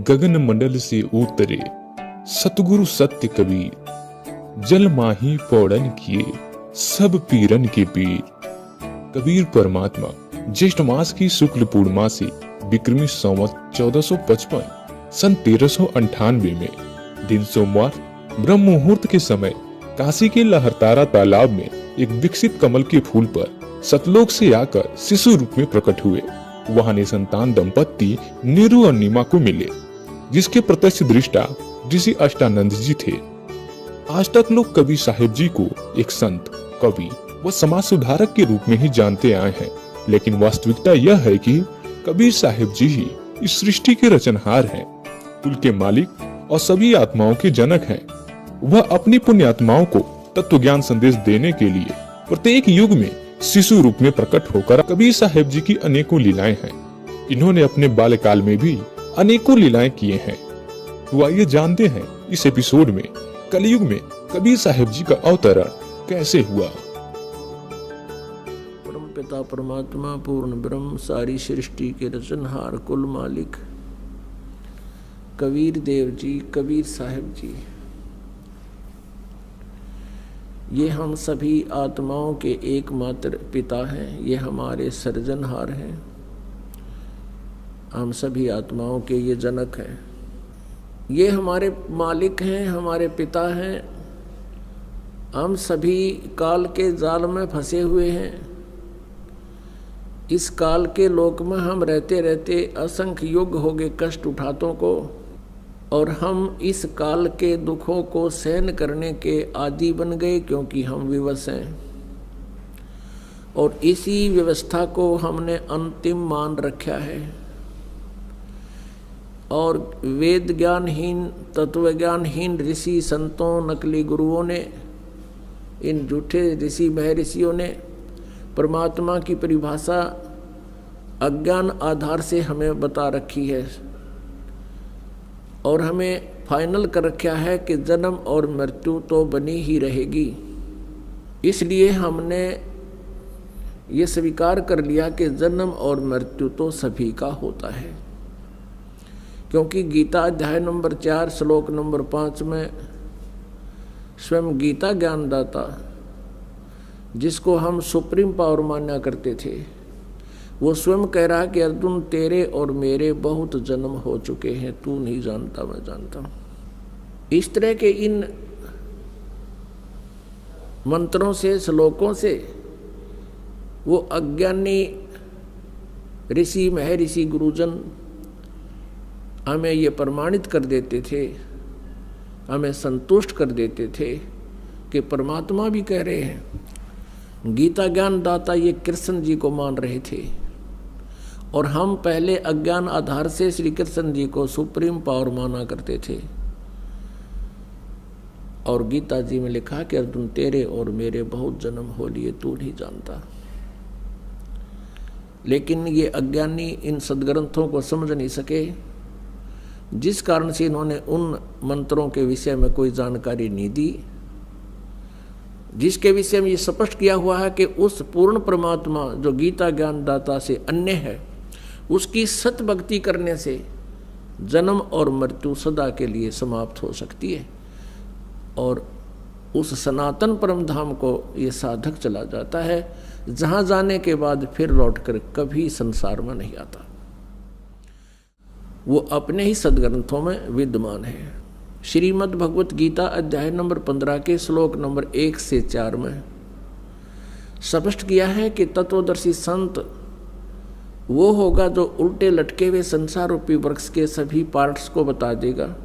गगन मंडल से उतरे सतगुरु सत्य कबीर, जल माही पौड़न किए सब पीरन के पीर। कबीर परमात्मा ज्येष्ठ मास की शुक्ल पूर्णमासी विक्रमी संवत 1455 सन 1398 में दिन सोमवार ब्रह्म मुहूर्त के समय काशी के लहरतारा तालाब में एक विकसित कमल के फूल पर सतलोक से आकर शिशु रूप में प्रकट हुए। वहां निसंतान दंपत्ति नीरू और नीमा को मिले, जिसके प्रत्यक्ष दृष्टा ऋषि अष्टानंद जी थे। आज तक लोग कबीर साहिब जी को एक संत, कवि व समाज सुधारक के रूप में ही जानते आए हैं, लेकिन वास्तविकता यह है कि कबीर साहिब जी ही इस सृष्टि के रचनहार हैं, कुल के मालिक और सभी आत्माओं के जनक हैं। वह अपनी पुण्य आत्माओं को तत्व ज्ञान संदेश देने के लिए प्रत्येक युग में शिशु रूप में प्रकट होकर कबीर साहिब जी की अनेकों लीलाएं हैं। इन्होंने अपने बाल्यकाल में भी अनेकों लीलाएं किए हैं। तो आइए जानते हैं इस एपिसोड में कलयुग में कबीर साहिब जी का अवतरण कैसे हुआ। परम पिता परमात्मा पूर्ण ब्रह्म सारी सृष्टि के रचनहार कुल मालिक कबीर देव जी, कबीर साहिब जी, ये हम सभी आत्माओं के एकमात्र पिता हैं। ये हमारे सृजनहार हैं। हम सभी आत्माओं के ये जनक हैं। ये हमारे मालिक हैं, हमारे पिता हैं। हम सभी काल के जाल में फंसे हुए हैं। इस काल के लोक में हम रहते रहते असंख्य युग हो गए कष्ट उठातों को, और हम इस काल के दुखों को सहन करने के आदी बन गए, क्योंकि हम विवश हैं। और इसी व्यवस्था को हमने अंतिम मान रखा है। और वेद ज्ञानहीन, तत्व ज्ञानहीन ऋषि संतों, नकली गुरुओं ने, इन झूठे ऋषि महर्षियों ने परमात्मा की परिभाषा अज्ञान आधार से हमें बता रखी है, और हमें फाइनल कर रखा है कि जन्म और मृत्यु तो बनी ही रहेगी। इसलिए हमने ये स्वीकार कर लिया कि जन्म और मृत्यु तो सभी का होता है, क्योंकि गीता अध्याय नंबर 4 श्लोक नंबर 5 में स्वयं गीता ज्ञानदाता, जिसको हम सुप्रीम पावर माना करते थे, वो स्वयं कह रहा कि अर्जुन तेरे और मेरे बहुत जन्म हो चुके हैं, तू नहीं जानता मैं जानता हूं। इस तरह के इन मंत्रों से, श्लोकों से वो अज्ञानी ऋषि महर्षि गुरुजन हमें ये प्रमाणित कर देते थे, हमें संतुष्ट कर देते थे कि परमात्मा भी कह रहे हैं। गीता ज्ञान दाता ये कृष्ण जी को मान रहे थे, और हम पहले अज्ञान आधार से श्री कृष्ण जी को सुप्रीम पावर माना करते थे। और गीता जी में लिखा कि अर्जुन तेरे और मेरे बहुत जन्म हो लिए, तू नहीं जानता। लेकिन ये अज्ञानी इन सदग्रंथों को समझ नहीं सके, जिस कारण से इन्होंने उन मंत्रों के विषय में कोई जानकारी नहीं दी, जिसके विषय में ये स्पष्ट किया हुआ है कि उस पूर्ण परमात्मा जो गीता ज्ञानदाता से अन्य है, उसकी सत भक्ति करने से जन्म और मृत्यु सदा के लिए समाप्त हो सकती है, और उस सनातन परम धाम को ये साधक चला जाता है, जहाँ जाने के बाद फिर लौटकर कभी संसार में नहीं आता। वो अपने ही सदग्रंथों में विद्यमान है। श्रीमद् भगवत गीता अध्याय नंबर 15 के श्लोक नंबर 1 से 4 में स्पष्ट किया है कि तत्वदर्शी संत वो होगा जो उल्टे लटके हुए संसार रूपी वृक्ष के सभी पार्ट्स को बता देगा,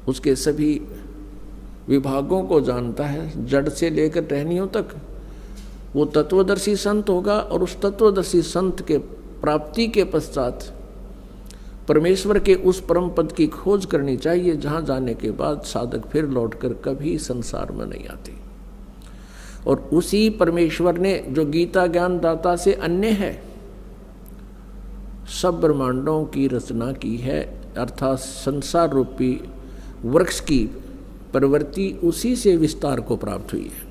उसके सभी विभागों को जानता है, जड़ से लेकर टहनियों तक। वो तत्वदर्शी संत होगा, और उस तत्वदर्शी संत के प्राप्ति के पश्चात परमेश्वर के उस परम पद की खोज करनी चाहिए, जहाँ जाने के बाद साधक फिर लौटकर कभी संसार में नहीं आते। और उसी परमेश्वर ने जो गीता ज्ञान दाता से अन्य है, सब ब्रह्मांडों की रचना की है, अर्थात संसार रूपी वृक्ष की प्रवृत्ति उसी से विस्तार को प्राप्त हुई है।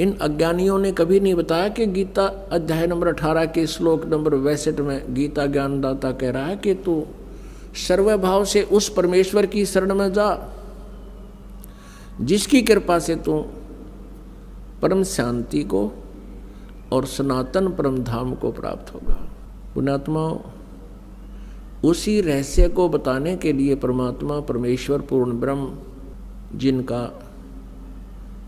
इन अज्ञानियों ने कभी नहीं बताया कि गीता अध्याय नंबर 18 के श्लोक नंबर 62 में गीता ज्ञानदाता कह रहा है कि तू सर्वभाव से उस परमेश्वर की शरण में जा जिसकी कृपा से तू परम शांति को और सनातन परम धाम को प्राप्त होगा। पुण्यात्माओं, उसी रहस्य को बताने के लिए परमात्मा परमेश्वर पूर्ण ब्रह्म, जिनका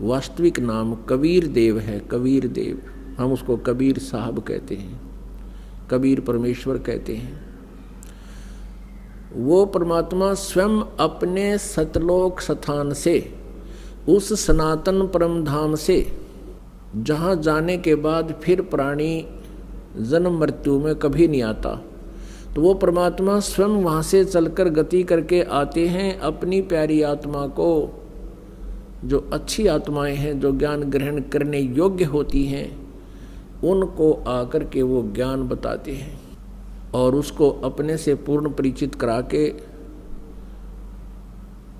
वास्तविक नाम कबीर देव है, कबीर देव, हम उसको कबीर साहब कहते हैं, कबीर परमेश्वर कहते हैं, वो परमात्मा स्वयं अपने सतलोक स्थान से, उस सनातन परम धाम से, जहाँ जाने के बाद फिर प्राणी जन्म मृत्यु में कभी नहीं आता, तो वो परमात्मा स्वयं वहाँ से चलकर गति करके आते हैं अपनी प्यारी आत्मा को, जो अच्छी आत्माएं हैं, जो ज्ञान ग्रहण करने योग्य होती हैं, उनको आकर के वो ज्ञान बताते हैं और उसको अपने से पूर्ण परिचित करा के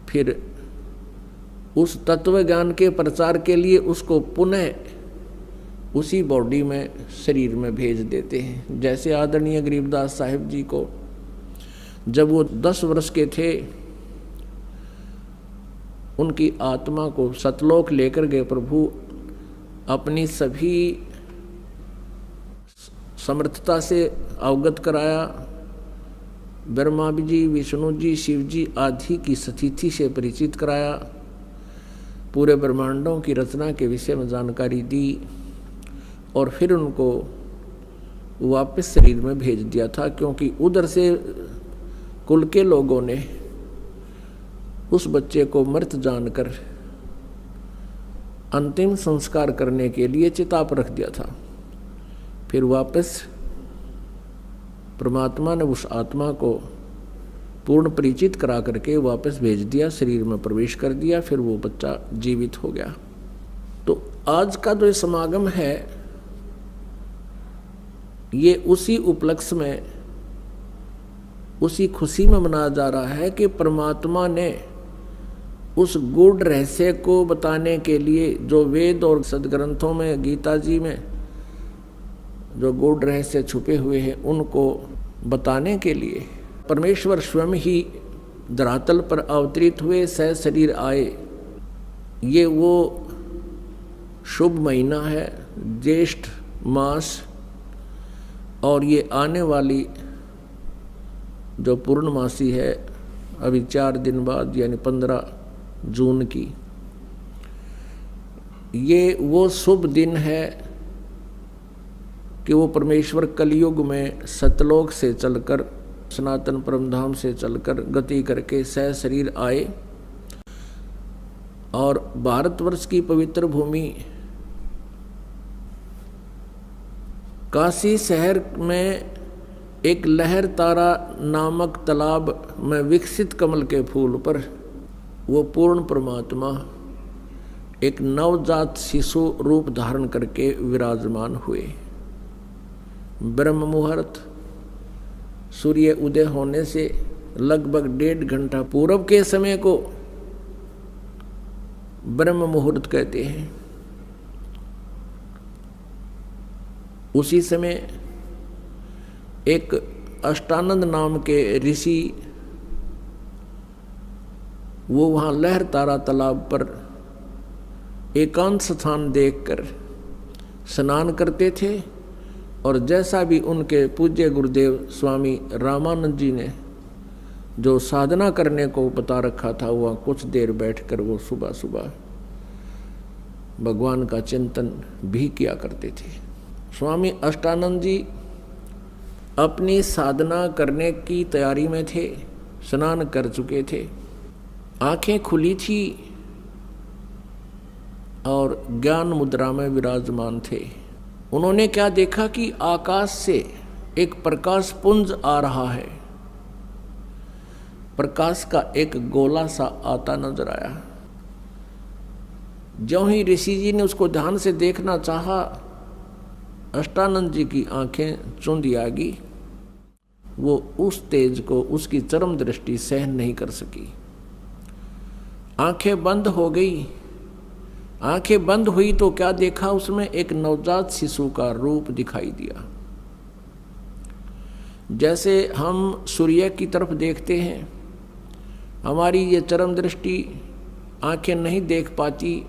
फिर उस तत्व ज्ञान के प्रचार के लिए उसको पुनः उसी बॉडी में, शरीर में भेज देते हैं। जैसे आदरणीय गरीबदास साहिब जी को जब वो 10 वर्ष के थे, उनकी आत्मा को सतलोक लेकर गए प्रभु, अपनी सभी समर्थता से अवगत कराया, ब्रह्मा जी, विष्णु जी, शिव जी आदि की स्थिति से परिचित कराया, पूरे ब्रह्मांडों की रचना के विषय में जानकारी दी और फिर उनको वापस शरीर में भेज दिया था, क्योंकि उधर से कुल के लोगों ने उस बच्चे को मृत जानकर अंतिम संस्कार करने के लिए चिता पर रख दिया था। फिर वापस परमात्मा ने उस आत्मा को पूर्ण परिचित करा करके वापस भेज दिया, शरीर में प्रवेश कर दिया, फिर वो बच्चा जीवित हो गया। तो आज का जो समागम है ये उसी उपलक्ष्य में, उसी खुशी में मनाया जा रहा है कि परमात्मा ने उस गूढ़ रहस्य को बताने के लिए, जो वेद और सदग्रंथों में, गीता जी में जो गूढ़ रहस्य छुपे हुए हैं, उनको बताने के लिए परमेश्वर स्वयं ही धरातल पर अवतरित हुए, सह शरीर आए। ये वो शुभ महीना है, ज्येष्ठ मास, और ये आने वाली जो पूर्णमासी है अभी 4 दिन बाद, यानी 15 जून की, ये वो शुभ दिन है कि वो परमेश्वर कलयुग में सतलोक से चलकर, सनातन परमधाम से चलकर गति करके सह शरीर आए और भारतवर्ष की पवित्र भूमि काशी शहर में एक लहर तारा नामक तालाब में विकसित कमल के फूल पर वो पूर्ण परमात्मा एक नवजात शिशु रूप धारण करके विराजमान हुए। ब्रह्म मुहूर्त, सूर्य उदय होने से लगभग 1.5 घंटा पूर्व के समय को ब्रह्म मुहूर्त कहते हैं। उसी समय एक अष्टानंद नाम के ऋषि, वो वहाँ लहर तारा तालाब पर एकांत स्थान देखकर स्नान करते थे, और जैसा भी उनके पूज्य गुरुदेव स्वामी रामानंद जी ने जो साधना करने को बता रखा था, वह कुछ देर बैठकर वो सुबह सुबह भगवान का चिंतन भी किया करते थे। स्वामी अष्टानंद जी अपनी साधना करने की तैयारी में थे, स्नान कर चुके थे, आंखें खुली थी और ज्ञान मुद्रा में विराजमान थे। उन्होंने क्या देखा कि आकाश से एक प्रकाश पुंज आ रहा है। प्रकाश का एक गोला सा आता नजर आया। ज्यों ही ऋषि जी ने उसको ध्यान से देखना चाहा, अष्टानंद जी की आंखें चुंधी आ गई। वो उस तेज को, उसकी चरम दृष्टि सहन नहीं कर सकी, आंखें बंद हो गई। आंखें बंद हुई तो क्या देखा, उसमें एक नवजात शिशु का रूप दिखाई दिया। जैसे हम सूर्य की तरफ देखते हैं, हमारी ये चरम दृष्टि आंखें नहीं देख पाती,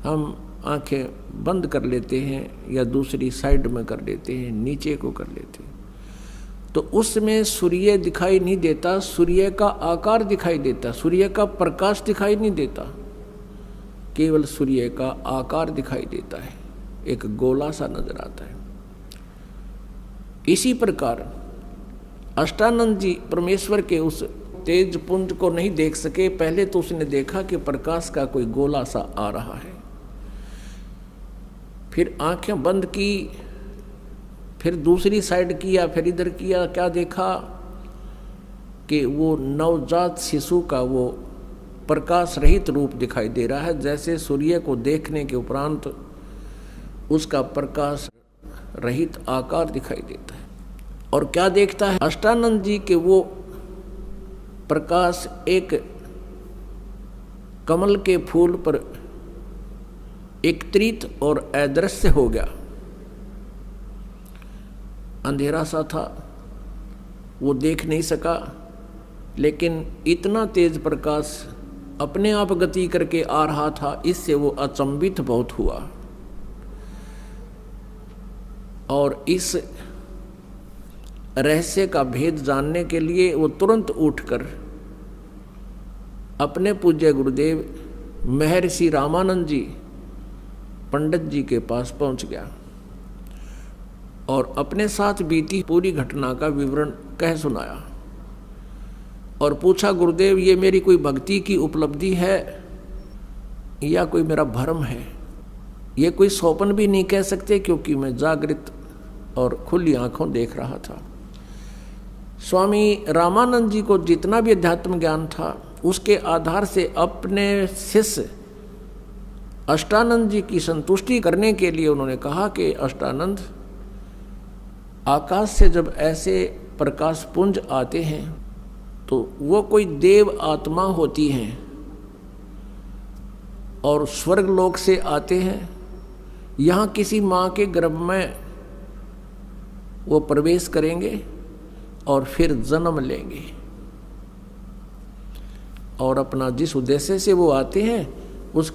हम आंखें बंद कर लेते हैं या दूसरी साइड में कर लेते हैं, नीचे को कर लेते हैं, तो उसमें सूर्य दिखाई नहीं देता, सूर्य का आकार दिखाई देता, सूर्य का प्रकाश दिखाई नहीं देता, केवल सूर्य का आकार दिखाई देता है, एक गोला सा नजर आता है। इसी प्रकार अष्टानंद जी परमेश्वर के उस तेज पुंज को नहीं देख सके। पहले तो उसने देखा कि प्रकाश का कोई गोला सा आ रहा है, फिर आंखें बंद की, फिर दूसरी साइड किया, फिर इधर किया, क्या देखा कि वो नवजात शिशु का वो प्रकाश रहित रूप दिखाई दे रहा है, जैसे सूर्य को देखने के उपरांत उसका प्रकाश रहित आकार दिखाई देता है। और क्या देखता है अष्टानंद जी के वो प्रकाश एक कमल के फूल पर एकत्रित और अदृश्य हो गया। अंधेरा सा था, वो देख नहीं सका, लेकिन इतना तेज प्रकाश अपने आप गति करके आ रहा था, इससे वो अचंभित बहुत हुआ। और इस रहस्य का भेद जानने के लिए वो तुरंत उठकर अपने पूज्य गुरुदेव महर्षि रामानंद जी पंडित जी के पास पहुंच गया और अपने साथ बीती पूरी घटना का विवरण कह सुनाया और पूछा, गुरुदेव ये मेरी कोई भक्ति की उपलब्धि है या कोई मेरा भ्रम है? ये कोई स्वप्न भी नहीं कह सकते, क्योंकि मैं जागृत और खुली आंखों देख रहा था। स्वामी रामानंद जी को जितना भी अध्यात्म ज्ञान था, उसके आधार से अपने शिष्य अष्टानंद जी की संतुष्टि करने के लिए उन्होंने कहा कि अष्टानंद, आकाश से जब ऐसे प्रकाश पुंज आते हैं तो वो कोई देव आत्मा होती हैं और स्वर्ग लोक से आते हैं, यहाँ किसी माँ के गर्भ में वो प्रवेश करेंगे और फिर जन्म लेंगे और अपना जिस उद्देश्य से वो आते हैं उस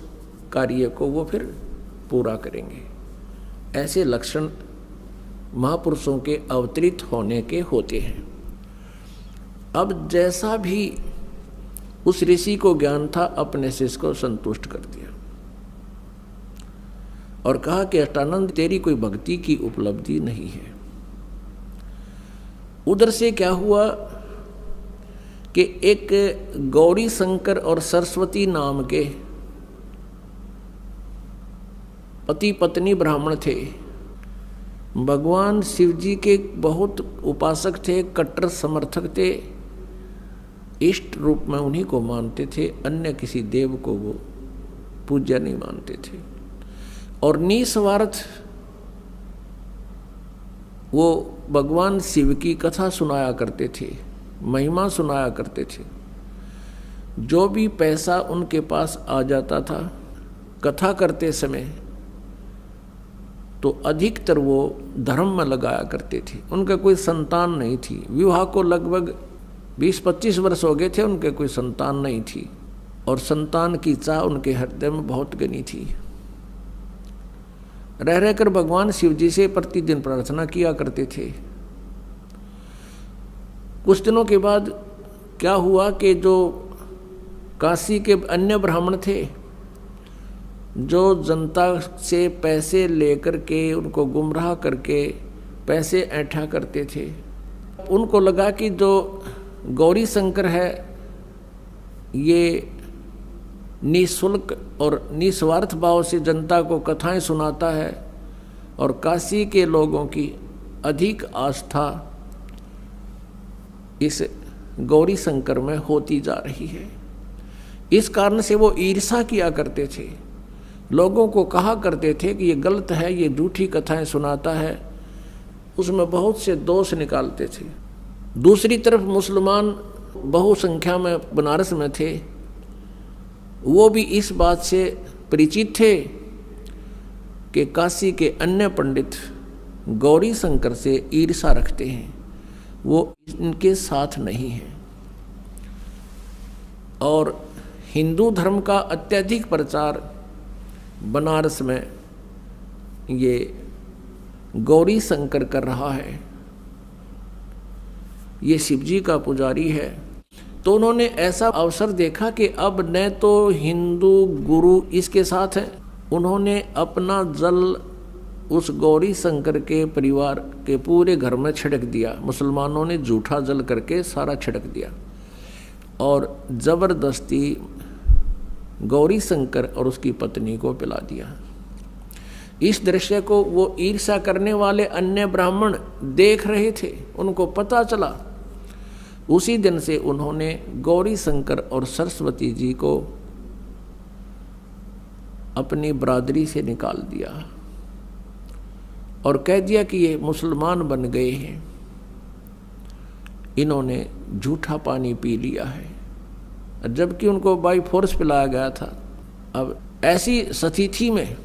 कार्य को वो फिर पूरा करेंगे। ऐसे लक्षण महापुरुषों के अवतरित होने के होते हैं। अब जैसा भी उस ऋषि को ज्ञान था, अपने शिष्य को संतुष्ट कर दिया और कहा कि अष्टानंद, तेरी कोई भक्ति की उपलब्धि नहीं है। उधर से क्या हुआ कि एक गौरी शंकर और सरस्वती नाम के पति पत्नी ब्राह्मण थे। भगवान शिव जी के बहुत उपासक थे, कट्टर समर्थक थे, इष्ट रूप में उन्हीं को मानते थे, अन्य किसी देव को वो पूज्य नहीं मानते थे। और निस्वार्थ वो भगवान शिव की कथा सुनाया करते थे, महिमा सुनाया करते थे। जो भी पैसा उनके पास आ जाता था कथा करते समय, तो अधिकतर वो धर्म में लगाया करते थे। उनका कोई संतान नहीं थी, विवाह को लगभग 20-25 वर्ष हो गए थे, उनके कोई संतान नहीं थी और संतान की चाह उनके हृदय में बहुत घनी थी। रह रहकर भगवान शिव जी से प्रतिदिन प्रार्थना किया करते थे। कुछ दिनों के बाद क्या हुआ कि जो काशी के अन्य ब्राह्मण थे, जो जनता से पैसे लेकर के उनको गुमराह करके पैसे ऐंठा करते थे, उनको लगा कि जो गौरी शंकर है ये निःशुल्क और निस्वार्थ भाव से जनता को कथाएं सुनाता है और काशी के लोगों की अधिक आस्था इस गौरी शंकर में होती जा रही है। इस कारण से वो ईर्षा किया करते थे, लोगों को कहा करते थे कि ये गलत है, ये झूठी कथाएं सुनाता है, उसमें बहुत से दोष निकालते थे। दूसरी तरफ मुसलमान बहुसंख्या में बनारस में थे, वो भी इस बात से परिचित थे कि काशी के अन्य पंडित गौरी शंकर से ईर्षा रखते हैं वो इनके साथ नहीं है। और हिंदू धर्म का अत्यधिक प्रचार बनारस में ये गौरी शंकर कर रहा है। ये शिवजी का पुजारी है। तो उन्होंने ऐसा अवसर देखा कि अब न तो हिंदू गुरु इसके साथ हैं, उन्होंने अपना जल उस गौरी शंकर के परिवार के पूरे घर में छिड़क दिया। मुसलमानों ने जूठा जल करके सारा छिड़क दिया और जबरदस्ती गौरी शंकर और उसकी पत्नी को पिला दिया। इस दृश्य को वो ईर्ष्या करने वाले अन्य ब्राह्मण देख रहे थे, उनको पता चला। उसी दिन से उन्होंने गौरी शंकर और सरस्वती जी को अपनी बरादरी से निकाल दिया और कह दिया कि ये मुसलमान बन गए हैं, इन्होंने झूठा पानी पी लिया है, जबकि उनको बाई फोर्स पिलाया गया था। अब ऐसी स्थिति में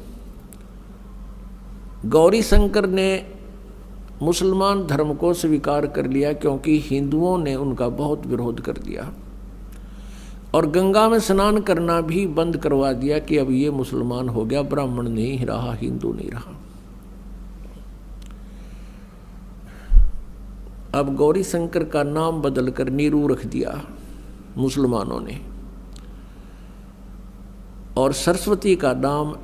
गौरी शंकर ने मुसलमान धर्म को स्वीकार कर लिया, क्योंकि हिंदुओं ने उनका बहुत विरोध कर दिया और गंगा में स्नान करना भी बंद करवा दिया कि अब ये मुसलमान हो गया, ब्राह्मण नहीं रहा, हिंदू नहीं रहा। अब गौरी शंकर का नाम बदलकर नीरू रख दिया मुसलमानों ने, और सरस्वती का नाम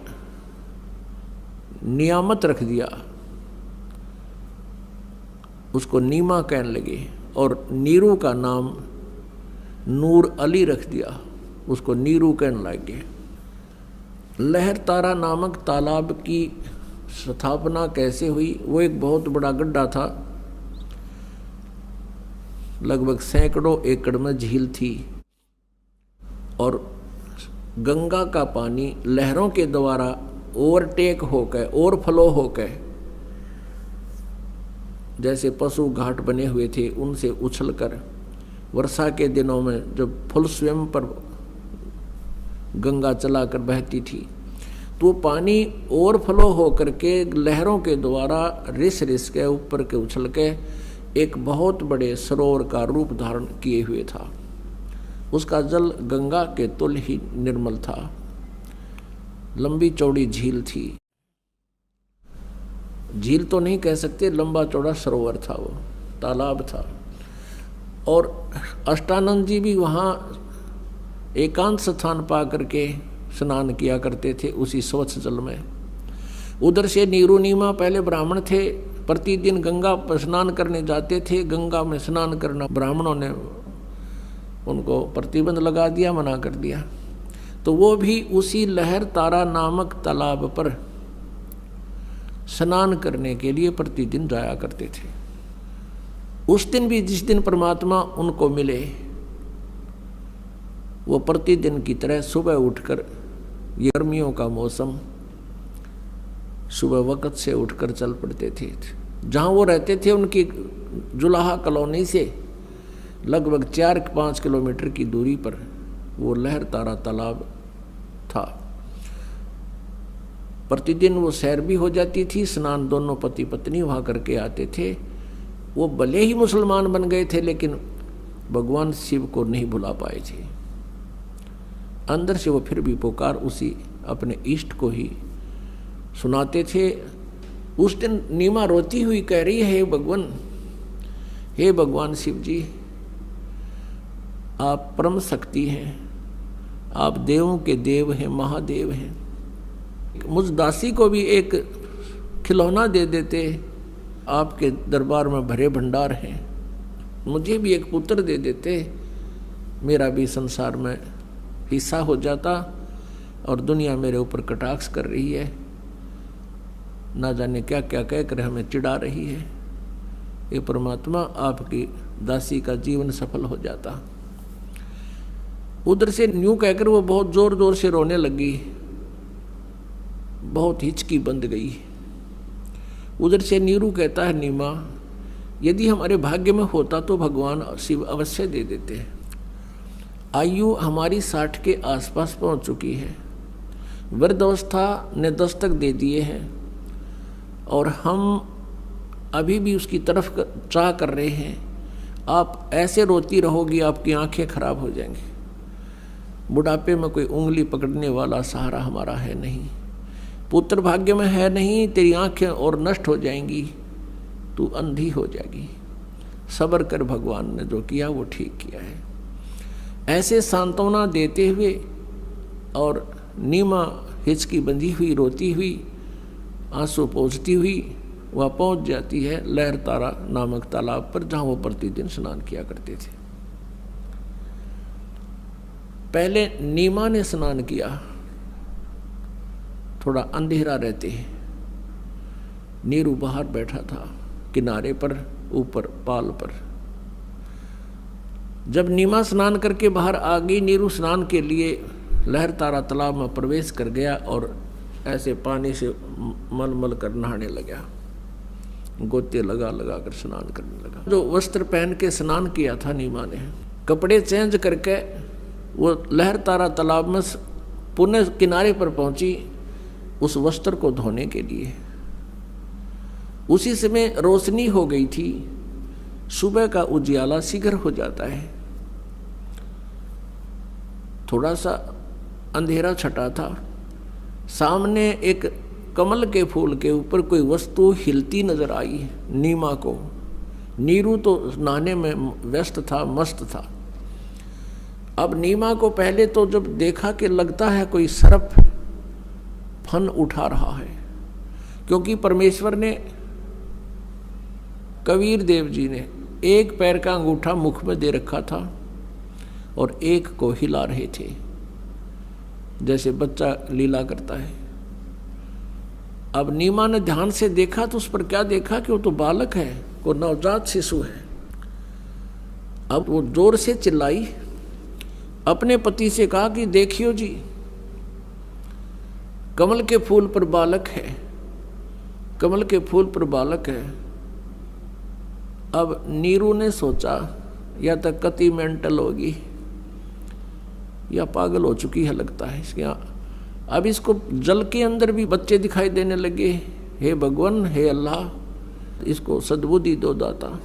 नियामत रख दिया, उसको नीमा कहने लगे, और नीरू का नाम नूर अली रख दिया, उसको नीरू कहने लगे। लहर तारा नामक तालाब की स्थापना कैसे हुई? वो एक बहुत बड़ा गड्ढा था, लगभग सैकड़ों एकड़ में झील थी और गंगा का पानी लहरों के द्वारा ओवरटेक होकर, ओवरफ्लो होकर, जैसे पशु घाट बने हुए थे उनसे उछलकर वर्षा के दिनों में जब फुल स्वयं पर गंगा चलाकर बहती थी, तो पानी ओवरफ्लो होकर के लहरों के द्वारा रिस रिस के ऊपर के उछल के एक बहुत बड़े सरोवर का रूप धारण किए हुए था। उसका जल गंगा के तुल्य ही निर्मल था, लंबी चौड़ी झील थी, झील तो नहीं कह सकते, लंबा चौड़ा सरोवर था, वो तालाब था। और अष्टानंद जी भी वहाँ एकांत स्थान पा करके स्नान किया करते थे उसी स्वच्छ जल में। उधर से नीरू नीमा पहले ब्राह्मण थे, प्रतिदिन गंगा पर स्नान करने जाते थे। गंगा में स्नान करना ब्राह्मणों ने उनको प्रतिबंध लगा दिया, मना कर दिया। तो वो भी उसी लहर तारा नामक तालाब पर स्नान करने के लिए प्रतिदिन जाया करते थे। उस दिन भी जिस दिन परमात्मा उनको मिले, वो प्रतिदिन की तरह सुबह उठकर, ये गर्मियों का मौसम, सुबह वक्त से उठकर चल पड़ते थे। जहाँ वो रहते थे उनकी जुलाहा कॉलोनी से लगभग 4-5 किलोमीटर की दूरी पर वो लहर तारा तालाब था। प्रतिदिन वो सैर भी हो जाती थी, स्नान दोनों पति पत्नी वहाँ करके आते थे। वो भले ही मुसलमान बन गए थे, लेकिन भगवान शिव को नहीं भुला पाए थे। अंदर से वो फिर भी पुकार उसी अपने इष्ट को ही सुनाते थे। उस दिन नीमा रोती हुई कह रही है, हे भगवान शिव जी, आप परम शक्ति हैं, आप देवों के देव हैं, महादेव हैं। मुझ दासी को भी एक खिलौना दे देते, आपके दरबार में भरे भंडार हैं। मुझे भी एक पुत्र दे देते, मेरा भी संसार में हिस्सा हो जाता, और दुनिया मेरे ऊपर कटाक्ष कर रही है, ना जाने क्या क्या कहकर हमें चिढ़ा रही है। ये परमात्मा, आपकी दासी का जीवन सफल हो जाता। उधर से न्यू कहकर वो बहुत जोर जोर से रोने लगी, बहुत हिचकी बंद गई। उधर से नीरू कहता है, नीमा, यदि हमारे भाग्य में होता तो भगवान शिव अवश्य दे देते। आयु हमारी 60 के आसपास पहुंच चुकी है, वृद्धावस्था ने दस्तक दे दिए हैं, और हम अभी भी उसकी तरफ चाह कर रहे हैं। आप ऐसे रोती रहोगी, आपकी आंखें खराब हो जाएंगी। बुढ़ापे में कोई उंगली पकड़ने वाला सहारा हमारा है नहीं, पुत्र भाग्य में है नहीं, तेरी आंखें और नष्ट हो जाएंगी, तू अंधी हो जाएगी। सब्र कर, भगवान ने जो किया वो ठीक किया है। ऐसे सांत्वना देते हुए और नीमा हिचकी बंधी हुई रोती हुई, आंसू पोंछती हुई वह पहुंच जाती है लहर तारा नामक तालाब पर, जहां वो प्रतिदिन स्नान किया करते थे। पहले नीमा ने स्नान किया, थोड़ा अंधेरा रहते, नीरू बाहर बैठा था किनारे पर, ऊपर पाल पर। जब नीमा स्नान करके बाहर आ गई, नीरू स्नान के लिए लहर तारा तालाब में प्रवेश कर गया और ऐसे पानी से मल कर नहाने लगा, गोते लगा लगा कर स्नान करने लगा। जो वस्त्र पहन के स्नान किया था नीमा ने, कपड़े चेंज करके वो लहर तारा तालाब में पुनः किनारे पर पहुंची उस वस्त्र को धोने के लिए। उसी समय रोशनी हो गई थी, सुबह का उजियाला शीघ्र हो जाता है। थोड़ा सा अंधेरा छटा था, सामने एक कमल के फूल के ऊपर कोई वस्तु हिलती नजर आई नीमा को। नीरू तो नहाने में व्यस्त था, मस्त था। अब नीमा को पहले तो जब देखा कि लगता है कोई सर्प फन उठा रहा है, क्योंकि परमेश्वर ने, कबीर देव जी ने एक पैर का अंगूठा मुख में दे रखा था और एक को हिला रहे थे, जैसे बच्चा लीला करता है। अब नीमा ने ध्यान से देखा तो उस पर क्या देखा कि वो तो बालक है, वो नवजात शिशु है। अब वो जोर से चिल्लाई, अपने पति से कहा कि देखियो जी, कमल के फूल पर बालक है, कमल के फूल पर बालक है। अब नीरू ने सोचा या तो कति मेंटल होगी या पागल हो चुकी है लगता है इसके। अब इसको जल के अंदर भी बच्चे दिखाई देने लगे। हे भगवान, हे अल्लाह, इसको सद्बुद्धि दो दाता।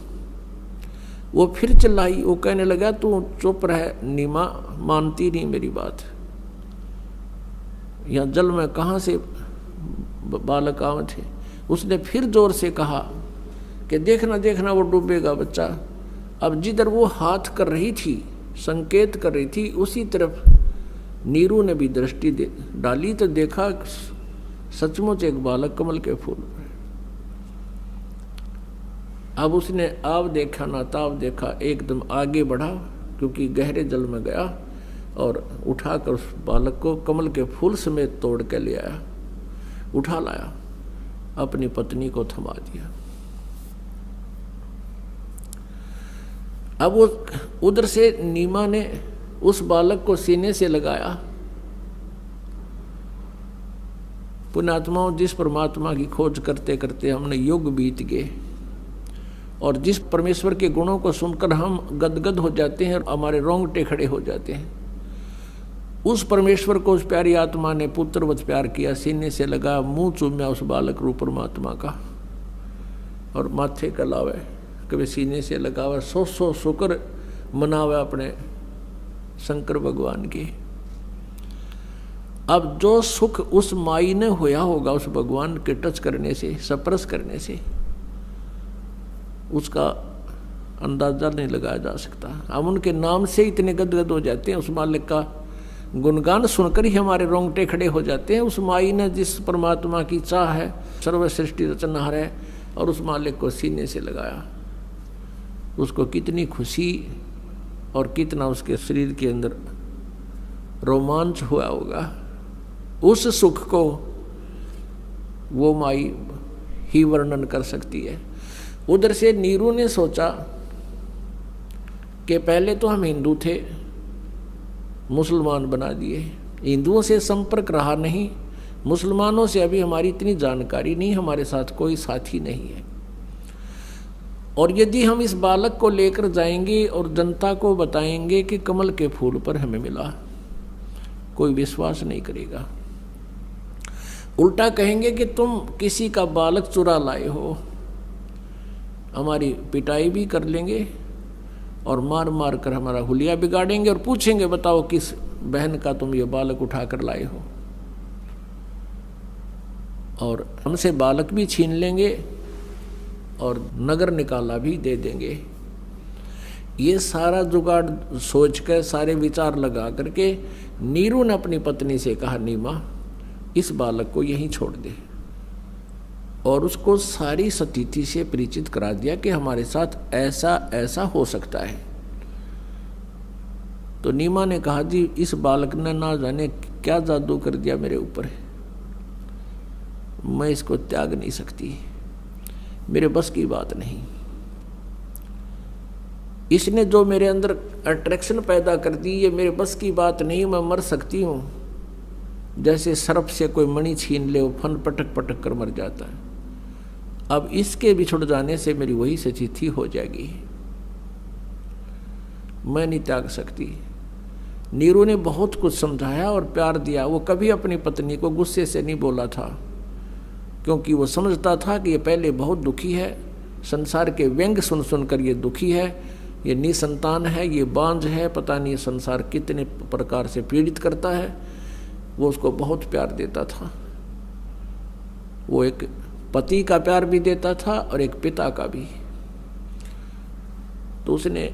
वो फिर चिल्लाई, वो कहने लगा तू चुप रह नीमा, मानती नहीं मेरी बात। यहाँ जल में कहाँ से बालक आए थे। उसने फिर जोर से कहा कि देखना देखना वो डूबेगा बच्चा। अब जिधर वो हाथ कर रही थी, संकेत कर रही थी, उसी तरफ नीरू ने भी दृष्टि डाली तो देखा सचमुच एक बालक कमल के फूल पर। अब उसने आव देखा ना ताव देखा, एकदम आगे बढ़ा, क्योंकि गहरे जल में गया और उठाकर उस बालक को कमल के फूल समेत तोड़ के ले आया, उठा लाया, अपनी पत्नी को थमा दिया। अब वो उधर से नीमा ने उस बालक को सीने से लगाया। पुण्यात्माओं, जिस परमात्मा की खोज करते करते हमने युग बीत गए और जिस परमेश्वर के गुणों को सुनकर हम गदगद हो जाते हैं और हमारे रोंगटे खड़े हो जाते हैं, उस परमेश्वर को उस प्यारी आत्मा ने पुत्रवत प्यार किया, सीने से लगा, मुंह चूम्या उस बालक रूप परमात्मा का और माथे का लावे, कभी सीने से लगावे, सौ शुक्र मनावे अपने शंकर भगवान की। अब जो सुख उस माई ने होया होगा उस भगवान के टच करने से, स्पर्श करने से, उसका अंदाजा नहीं लगाया जा सकता। हम उनके नाम से इतने गदगद हो जाते हैं, उस मालिक का गुणगान सुनकर ही हमारे रोंगटे खड़े हो जाते हैं। उस माई ने जिस परमात्मा की चाह है, सर्व सृष्टि रचनहार है, और उस मालिक को सीने से लगाया, उसको कितनी खुशी और कितना उसके शरीर के अंदर रोमांच हुआ होगा। उस सुख को वो माई ही वर्णन कर सकती है। उधर से नीरू ने सोचा कि पहले तो हम हिंदू थे, मुसलमान बना दिए, हिंदुओं से संपर्क रहा नहीं, मुसलमानों से अभी हमारी इतनी जानकारी नहीं, हमारे साथ कोई साथी नहीं है। और यदि हम इस बालक को लेकर जाएंगे और जनता को बताएंगे कि कमल के फूल पर हमें मिला, कोई विश्वास नहीं करेगा। उल्टा कहेंगे कि तुम किसी का बालक चुरा लाए हो, हमारी पिटाई भी कर लेंगे और मार मार कर हमारा हुलिया बिगाड़ेंगे और पूछेंगे बताओ किस बहन का तुम ये बालक उठा कर लाए हो, और हमसे बालक भी छीन लेंगे और नगर निकाला भी दे देंगे। ये सारा जुगाड़ सोच कर, सारे विचार लगा करके नीरू ने अपनी पत्नी से कहा, नीमा इस बालक को यहीं छोड़ दे, और उसको सारी स्थिति से परिचित करा दिया कि हमारे साथ ऐसा ऐसा हो सकता है। तो नीमा ने कहा, जी इस बालक ने ना जाने क्या जादू कर दिया मेरे ऊपर, मैं इसको त्याग नहीं सकती, मेरे बस की बात नहीं। इसने जो मेरे अंदर अट्रैक्शन पैदा कर दी, ये मेरे बस की बात नहीं, मैं मर सकती हूँ। जैसे सर्प से कोई मणि छीन ले, वो फन पटक पटक कर मर जाता है। अब इसके बिछुड़ जाने से मेरी वही स्थिति हो जाएगी, मैं नहीं त्याग सकती। नीरू ने बहुत कुछ समझाया और प्यार दिया। वो कभी अपनी पत्नी को गुस्से से नहीं बोला था, क्योंकि वो समझता था कि ये पहले बहुत दुखी है, संसार के व्यंग सुन सुनकर ये दुखी है, ये निसंतान है, ये बांझ है, पता नहीं संसार कितने प्रकार से पीड़ित करता है। वो उसको बहुत प्यार देता था। वो एक पति का प्यार भी देता था और एक पिता का भी। तो उसने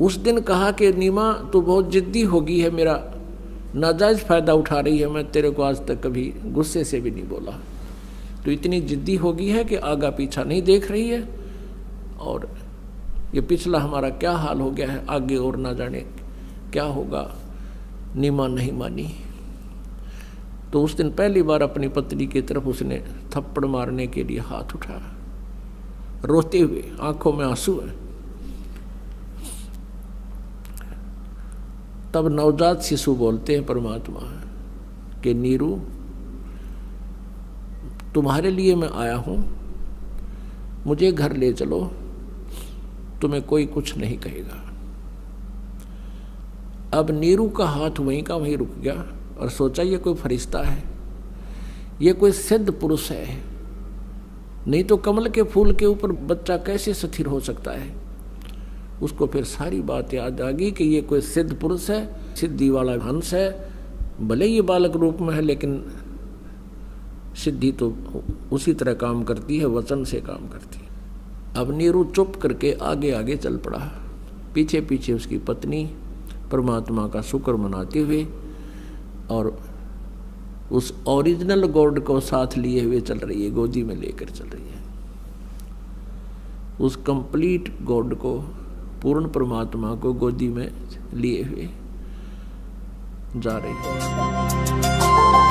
उस दिन कहा कि नीमा तू बहुत जिद्दी हो गई है, मेरा नाजायज फायदा उठा रही है, मैं तेरे को आज तक कभी गुस्से से भी नहीं बोला, तो इतनी जिद्दी हो गई है कि आगा पीछा नहीं देख रही है, और ये पिछला हमारा क्या हाल हो गया है, आगे और ना जाने क्या होगा। नीमा नहीं मानी। तो उस दिन पहली बार अपनी पत्नी की तरफ उसने थप्पड़ मारने के लिए हाथ उठाया, रोते हुए, आंखों में आंसू है। तब नवजात शिशु बोलते हैं परमात्मा कि नीरू तुम्हारे लिए मैं आया हूं, मुझे घर ले चलो, तुम्हें कोई कुछ नहीं कहेगा। अब नीरू का हाथ वहीं का वहीं रुक गया और सोचा ये कोई फरिश्ता है, ये कोई सिद्ध पुरुष है, नहीं तो कमल के फूल के ऊपर बच्चा कैसे स्थिर हो सकता है। उसको फिर सारी बात याद आ गई कि ये कोई सिद्ध पुरुष है, सिद्धि वाला हंस है, भले ये बालक रूप में है लेकिन सिद्धि तो उसी तरह काम करती है, वचन से काम करती है। अब नीरू चुप करके आगे आगे चल पड़ा, पीछे पीछे उसकी पत्नी परमात्मा का शुक्र मनाते हुए और उस ओरिजिनल गॉड को साथ लिए हुए चल रही है, गोदी में लेकर चल रही है। उस कंप्लीट गॉड को, पूर्ण परमात्मा को गोदी में लिए हुए जा रही है।